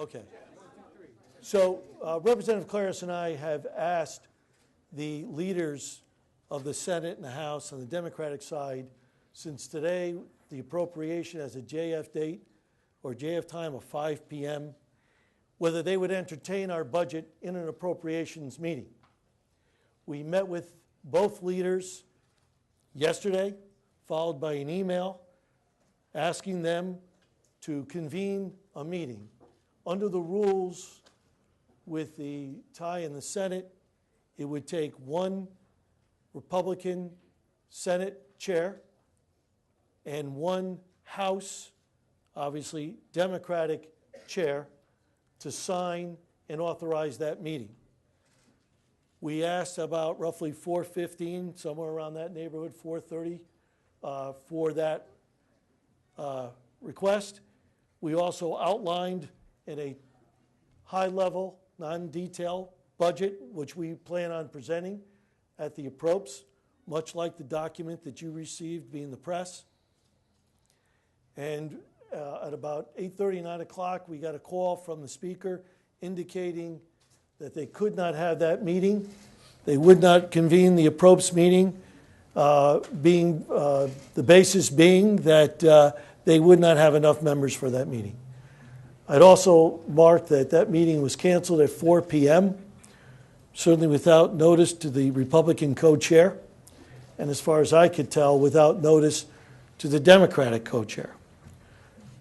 Okay. So Representative Claris and I have asked the leaders of the Senate and the House on the Democratic side, since today the appropriation has a JF date or JF time of 5 p.m., whether they would entertain our budget in an appropriations meeting. We met with both leaders yesterday, followed by an email asking them to convene a meeting. Under the rules with the tie in the Senate, it would take one Republican Senate chair and one House, obviously Democratic chair, to sign and authorize that meeting. We asked about roughly 4:15, somewhere around that neighborhood, 4:30, for that request. We also outlined in a high-level, non-detailed budget, which we plan on presenting at the appropes, much like the document that you received being the press. And at about 8:30, 9 o'clock, we got a call from the speaker indicating that they could not have that meeting. They would not convene the appropes meeting, the basis being that they would not have enough members for that meeting. I'd also marked that that meeting was canceled at 4 p.m., certainly without notice to the Republican co-chair, and as far as I could tell, without notice to the Democratic co-chair.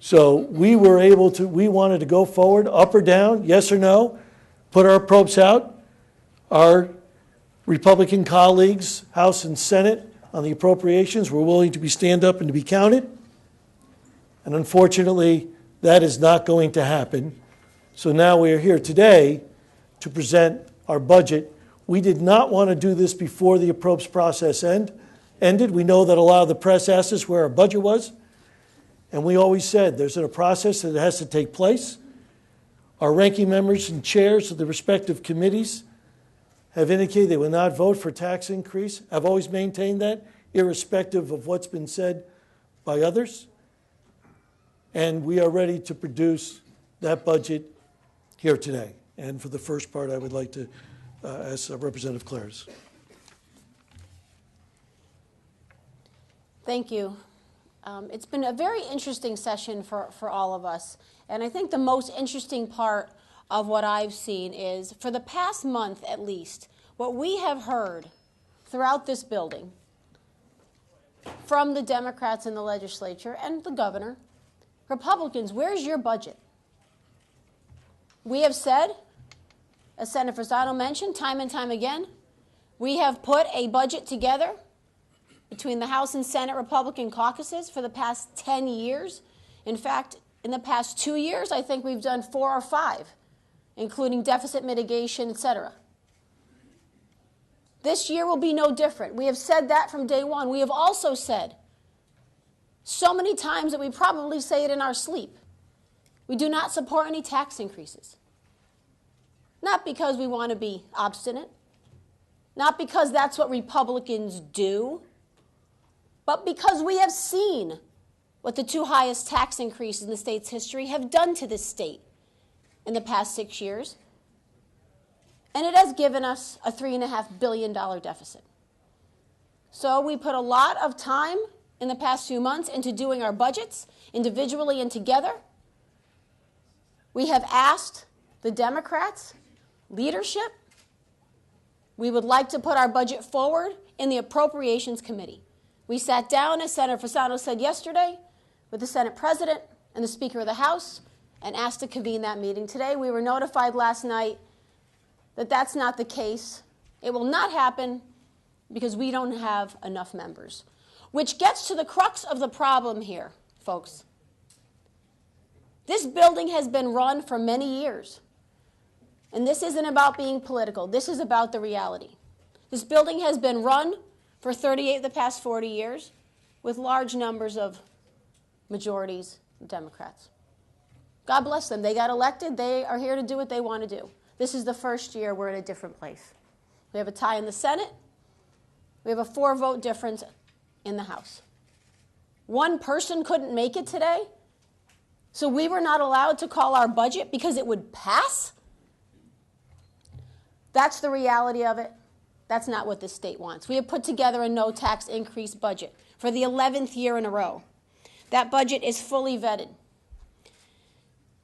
So we wanted to go forward, up or down, yes or no, put our appropes out. Our Republican colleagues, House and Senate, on the appropriations were willing to stand up and to be counted. And unfortunately, that is not going to happen. So now we are here today to present our budget. We did not want to do this before the appropes process ended. We know that a lot of the press asked us where our budget was. And we always said there's a process that has to take place. Our ranking members and chairs of the respective committees have indicated they will not vote for tax increase. I've always maintained that, irrespective of what's been said by others. And we are ready to produce that budget here today. And for the first part, I would like to ask Representative Claris. Thank you. It's been a very interesting session for all of us. And I think the most interesting part of what I've seen is, for the past month at least, what we have heard throughout this building from the Democrats in the legislature and the governor, Republicans, where's your budget? We have said, as Senator Fasano mentioned time and time again, we have put a budget together between the House and Senate Republican caucuses for the past 10 years. In fact, in the past 2 years, I think we've done 4 or 5, including deficit mitigation, etc. This year will be no different. We have said that from day one. We have also said so many times that we probably say it in our sleep, we do not support any tax increases. Not because we want to be obstinate, not because that's what Republicans do, but because we have seen what the 2 highest tax increases in the state's history have done to this state in the past 6 years. And it has given us a $3.5 billion deficit. So we put a lot of time in the past few months into doing our budgets individually and together. We have asked the Democrats' leadership, we would like to put our budget forward in the Appropriations Committee. We sat down, as Senator Fasano said yesterday, with the Senate President and the Speaker of the House and asked to convene that meeting today. We were notified last night that that's not the case. It will not happen because we don't have enough members, which gets to the crux of the problem here, folks. This building has been run for many years, and this isn't about being political. This is about the reality. This building has been run for 38 of the past 40 years with large numbers of majorities of Democrats. God bless them. They got elected. They are here to do what they want to do. This is the first year we're in a different place. We have a tie in the Senate. We have a 4-vote difference in the House. One person couldn't make it today. So we were not allowed to call our budget because it would pass? That's the reality of it. That's not what this state wants. We have put together a no tax increase budget for the 11th year in a row. That budget is fully vetted.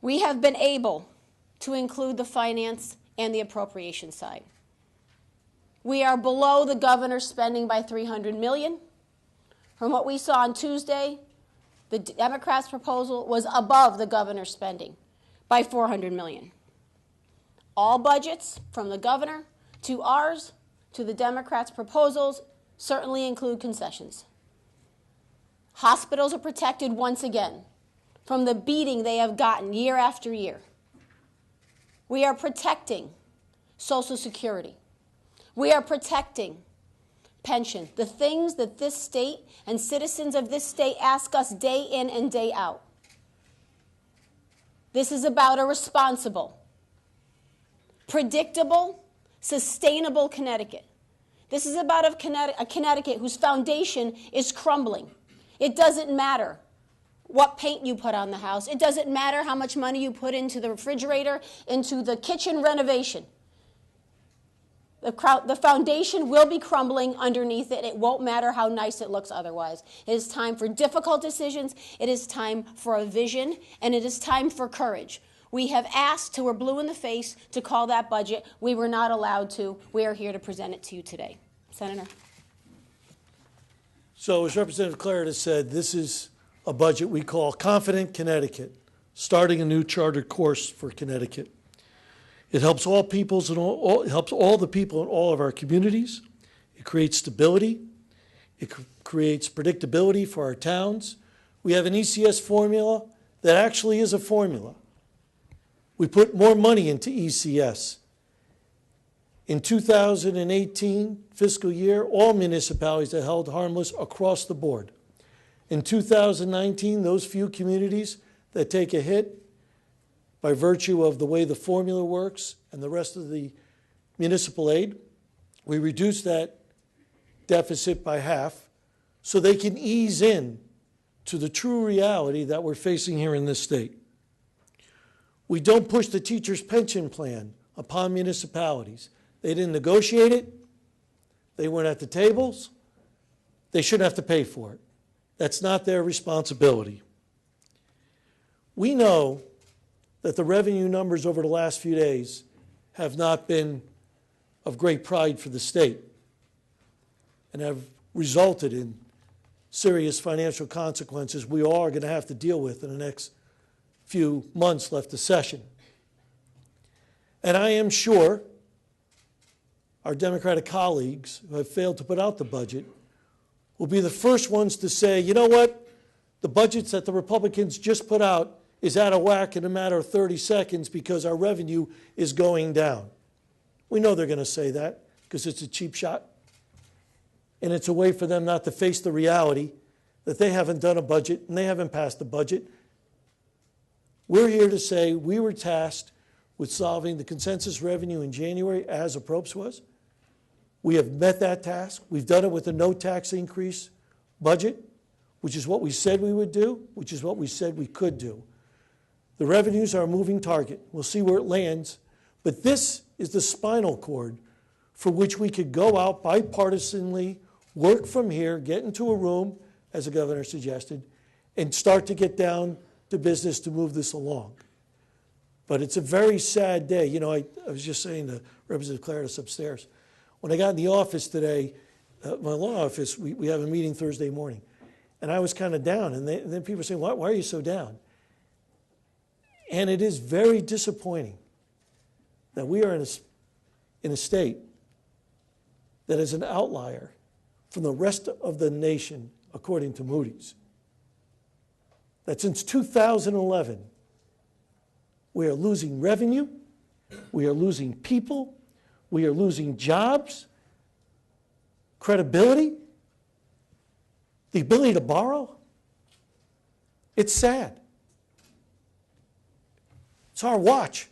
We have been able to include the finance and the appropriation side. We are below the governor's spending by $300 million. From what we saw on Tuesday, the Democrats' proposal was above the governor's spending by $400 million. All budgets, from the governor to ours to the Democrats' proposals, certainly include concessions. Hospitals are protected once again from the beating they have gotten year after year. We are protecting Social Security. We are protecting pension, the things that this state and citizens of this state ask us day in and day out. This is about a responsible, predictable, sustainable Connecticut. This is about a Connecticut whose foundation is crumbling. It doesn't matter what paint you put on the house. It doesn't matter how much money you put into the refrigerator, into the kitchen renovation. The foundation will be crumbling underneath it. It won't matter how nice it looks otherwise. It is time for difficult decisions. It is time for a vision, and it is time for courage. We have asked till we're blue in the face to call that budget. We were not allowed to. We are here to present it to you today. Senator. So as Representative Clarida said, this is a budget we call Confident Connecticut, starting a new chartered course for Connecticut. It helps all peoples and it helps all the people in all of our communities. It creates stability. It creates predictability for our towns. We have an ECS formula that actually is a formula. We put more money into ECS. In 2018 fiscal year, all municipalities are held harmless across the board. In 2019, those few communities that take a hit by virtue of the way the formula works and the rest of the municipal aid, we reduce that deficit by half so they can ease in to the true reality that we're facing here in this state. We don't push the teacher's pension plan upon municipalities. They didn't negotiate it. They weren't at the tables. They shouldn't have to pay for it. That's not their responsibility. We know that the revenue numbers over the last few days have not been of great pride for the state and have resulted in serious financial consequences we all are going to have to deal with in the next few months left of session. And I am sure our Democratic colleagues who have failed to put out the budget will be the first ones to say, you know what, the budgets that the Republicans just put out is out of whack in a matter of 30 seconds because our revenue is going down. We know they're going to say that because it's a cheap shot. And it's a way for them not to face the reality that they haven't done a budget and they haven't passed a budget. We're here to say we were tasked with solving the consensus revenue in January as approps was. We have met that task. We've done it with a no tax increase budget, which is what we said we would do, which is what we said we could do. The revenues are a moving target. We'll see where it lands. But this is the spinal cord for which we could go out bipartisanly, work from here, get into a room, as the governor suggested, and start to get down to business to move this along. But it's a very sad day. You know, I was just saying to Representative Clarida upstairs, when I got in the office today, my law office, we have a meeting Thursday morning, and I was kind of down. And then people were saying, why are you so down? And it is very disappointing that we are in a state that is an outlier from the rest of the nation, according to Moody's. That since 2011, we are losing revenue, we are losing people, we are losing jobs, credibility, the ability to borrow. It's sad. It's our watch.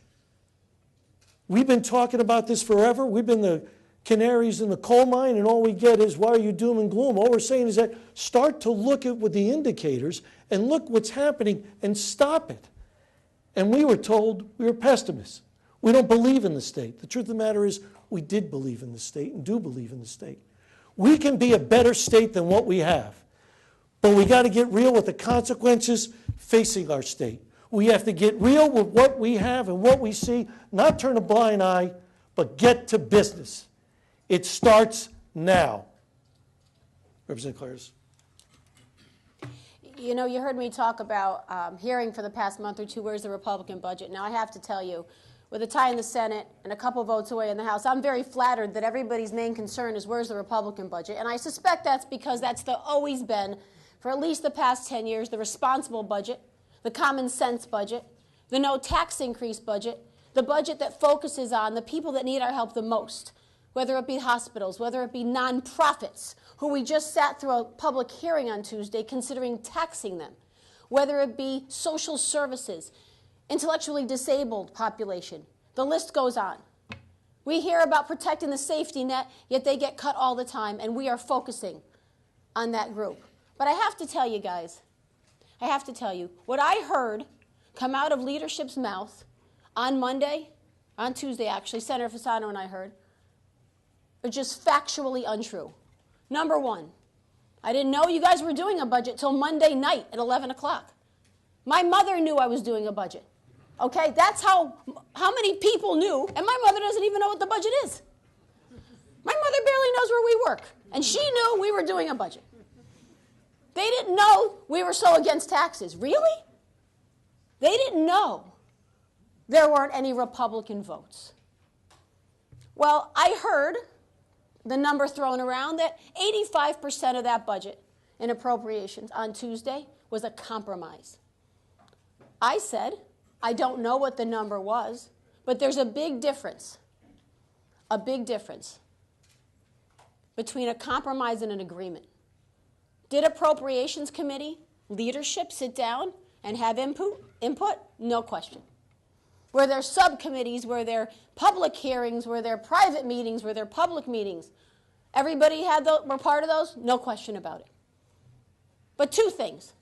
We've been talking about this forever. We've been the canaries in the coal mine, and all we get is, why are you doom and gloom? All we're saying is that start to look at what the indicators and look what's happening and stop it. And we were told we were pessimists. We don't believe in the state. The truth of the matter is we did believe in the state and do believe in the state. We can be a better state than what we have. But we got to get real with the consequences facing our state. We have to get real with what we have and what we see, not turn a blind eye, but get to business. It starts now. Representative Claris. You know, you heard me talk about hearing for the past month or two, where's the Republican budget? Now, I have to tell you, with a tie in the Senate and a couple votes away in the House, I'm very flattered that everybody's main concern is where's the Republican budget. And I suspect that's because that's always been, for at least the past 10 years, the responsible budget, the common sense budget, the no tax increase budget, the budget that focuses on the people that need our help the most, whether it be hospitals, whether it be nonprofits, who we just sat through a public hearing on Tuesday considering taxing them, whether it be social services, intellectually disabled population. The list goes on. We hear about protecting the safety net, yet they get cut all the time, and we are focusing on that group. But I have to tell you guys, I have to tell you, what I heard come out of leadership's mouth on Monday, on Tuesday actually, Senator Fasano and I heard, are just factually untrue. Number one, I didn't know you guys were doing a budget till Monday night at 11 o'clock. My mother knew I was doing a budget. Okay, that's how many people knew, and my mother doesn't even know what the budget is. My mother barely knows where we work, and she knew we were doing a budget. They didn't know we were so against taxes. Really? They didn't know there weren't any Republican votes. Well, I heard the number thrown around that 85% of that budget in appropriations on Tuesday was a compromise. I said, I don't know what the number was, but there's a big difference between a compromise and an agreement. Did Appropriations Committee leadership sit down and have input? No question. Were there subcommittees? Were there public hearings? Were there private meetings? Were there public meetings? Everybody were part of those? No question about it. But two things.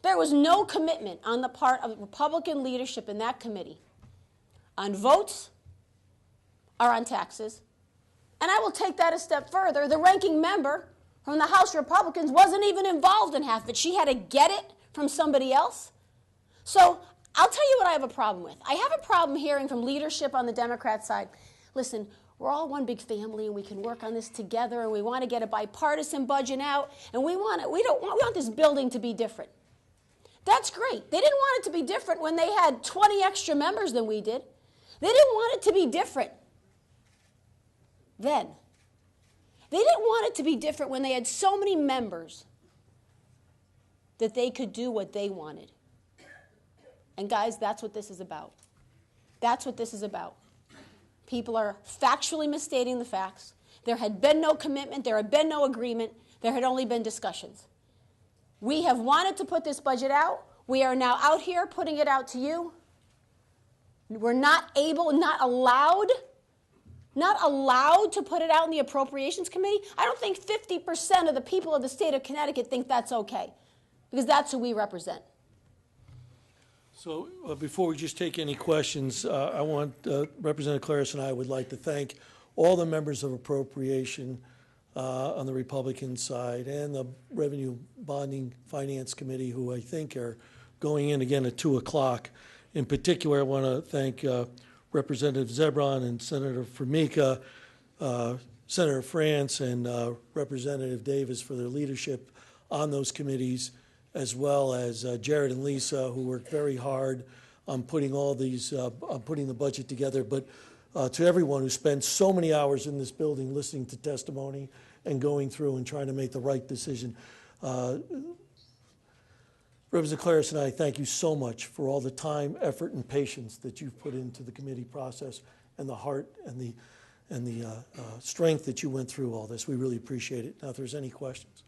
There was no commitment on the part of Republican leadership in that committee on votes or on taxes. And I will take that a step further. The ranking member from the House Republicans wasn't even involved in half of it. She had to get it from somebody else. So I'll tell you what I have a problem with. I have a problem hearing from leadership on the Democrat side, listen, we're all one big family and we can work on this together and we want to get a bipartisan budget out and we want this building to be different. That's great. They didn't want it to be different when they had 20 extra members than we did. They didn't want it to be different then. They didn't want it to be different when they had so many members that they could do what they wanted. And guys, that's what this is about. That's what this is about. People are factually misstating the facts. There had been no commitment. There had been no agreement. There had only been discussions. We have wanted to put this budget out. We are now out here putting it out to you. We're not allowed to put it out in the Appropriations Committee. I don't think 50% of the people of the state of Connecticut think that's okay, because that's who we represent. So before we just take any questions, I want Representative Claris and I would like to thank all the members of Appropriation on the Republican side and the Revenue Bonding Finance Committee, who I think are going in again at 2 o'clock. In particular, I want to thank Representative Zebron and Senator Formica, Senator France, and Representative Davis for their leadership on those committees, as well as Jared and Lisa, who worked very hard on putting all these, on putting the budget together. But to everyone who spent so many hours in this building listening to testimony and going through and trying to make the right decision. Representative Claris and I thank you so much for all the time, effort, and patience that you've put into the committee process and the heart and the strength that you went through all this. We really appreciate it. Now, if there's any questions.